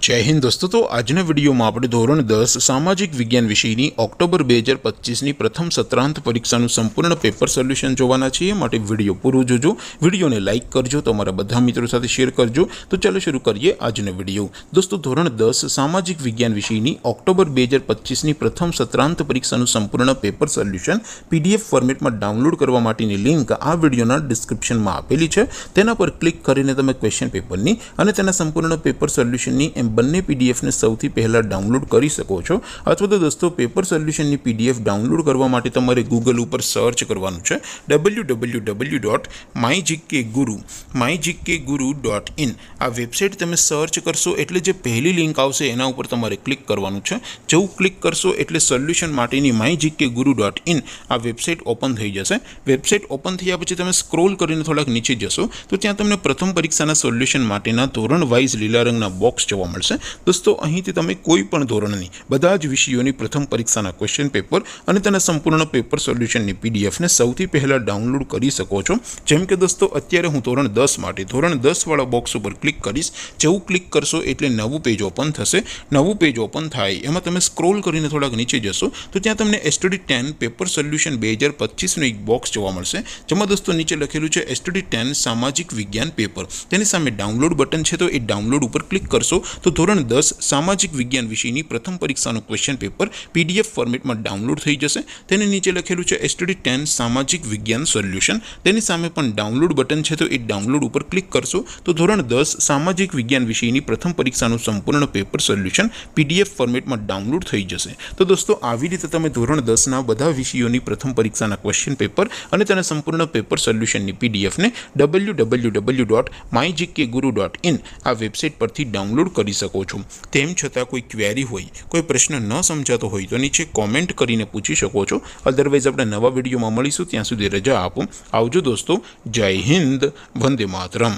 जय हिंद दोस्तों। तो આજના વિડીયોમાં આપણે ધોરણ 10 સામાજિક વિજ્ઞાન વિષયની ઓક્ટોબર 2025ની પ્રથમ સત્રાંત પરીક્ષાનું સંપૂર્ણ પેપર સોલ્યુશન જોવાના છીએ। માટે વિડીયો પૂરો જોજો, વિડીયોને લાઇક કરજો, તમારા બધા મિત્રો સાથે શેર કરજો। તો ચાલો શરૂ કરીએ આજનો વિડીયો। દોસ્તો, ધોરણ 10 સામાજિક વિજ્ઞાન વિષયની ઓક્ટોબર 2025ની પ્રથમ સત્રાંત પરીક્ષાનું સંપૂર્ણ પેપર સોલ્યુશન પીડીએફ ફોર્મેટમાં ડાઉનલોડ કરવા માટેની લિંક આ વિડીયોના ડિસ્ક્રિપ્શનમાં આપેલી છે। તેના પર ક્લિક કરીને તમે ક્વેશ્ચન પેપરની અને તેના સંપૂર્ણ પેપર સોલ્યુશનની બંને પીડીએફ ને સૌથી પહેલા ડાઉનલોડ કરી શકો છો। અથવા તો દોસ્તો, પેપર સોલ્યુશનની પીડીએફ ડાઉનલોડ કરવા માટે તમારે ગૂગલ ઉપર સર્ચ કરવાનું છે www.mygkguru.in। આ વેબસાઇટ તમે સર્ચ કરશો એટલે જે પહેલી લિંક આવશે એના ઉપર તમારે ક્લિક કરવાનું છે। જેવું ક્લિક કરશો એટલે સોલ્યુશન માટેની mygkguru.in આ વેબસાઇટ ઓપન થઈ જશે। વેબસાઇટ ઓપન થયા પછી તમે સ્ક્રોલ કરીને થોડાક નીચે જશો તો ત્યાં તમને પ્રથમ પરીક્ષાના સોલ્યુશન માટેના ધોરણ વાઇઝ લીલા રંગના બોક્સ જોવા મળશે। दोस्तों, અહીંથી તમે કોઈ પણ ધોરણની બધા જ વિષયોની પ્રથમ પરીક્ષાના ક્વેશ્ચન પેપર અને તેના સંપૂર્ણ પેપર સોલ્યુશનની પીડીએફ ને સૌથી પહેલા ડાઉનલોડ કરી શકો છો। જેમ કે દોસ્તો, અત્યારે હું ધોરણ 10 માટે ધોરણ 10 વાળા બોક્સ ઉપર ક્લિક કરીશ। જેવું ક્લિક કરશો એટલે નવું પેજ ઓપન થશે। નવું પેજ ઓપન થાય એમાં તમે સ્ક્રોલ કરીને થોડાક નીચે જશો તો ત્યાં તમને STD 10 પેપર સોલ્યુશન 2025નું એક બોક્સ જોવા મળશે। જેમાં દોસ્તો નીચે લખેલું છે STD 10 સામાજિક વિજ્ઞાન પેપર। તેની સામે ડાઉનલોડ બટન છે, તો એ ડાઉનલોડ ઉપર ક્લિક કરશો તો ધોરણ 10 સામાજિક વિજ્ઞાન વિષયની પ્રથમ પરીક્ષાનું ક્વેશ્ચન પેપર પીડીએફ ફોર્મેટમાં ડાઉનલોડ થઈ જશે। તેની નીચે લખેલું છે STD 10 સામાજિક વિજ્ઞાન સોલ્યુશન। તેની સામે પણ ડાઉનલોડ બટન છે, તો એ ડાઉનલોડ ઉપર ક્લિક કરશો તો ધોરણ 10 સામાજિક વિજ્ઞાન વિષયની પ્રથમ પરીક્ષાનું સંપૂર્ણ પેપર સોલ્યુશન પીડીએફ ફોર્મેટમાં ડાઉનલોડ થઈ જશે। તો દોસ્તો, આવી રીતે તમે ધોરણ 10ના બધા વિષયોની પ્રથમ પરીક્ષાના ક્વેશ્ચન પેપર અને તેના સંપૂર્ણ પેપર સોલ્યુશનની પીડીએફને www.mygkguru.in આ વેબસાઇટ પરથી ડાઉનલોડ કરી શકો છો। તેમ છતાં કોઈ ક્વેરી હોય, કોઈ પ્રશ્ન ન સમજાતો હોય તો નીચે કોમેન્ટ કરીને પૂછી શકો છો। અધરવાઇઝ આપણે નવા વિડીયોમાં મળીશું, ત્યાં સુધી રજા આપો। આવજો દોસ્તો, જય હિન્દ, વંદે માતરમ।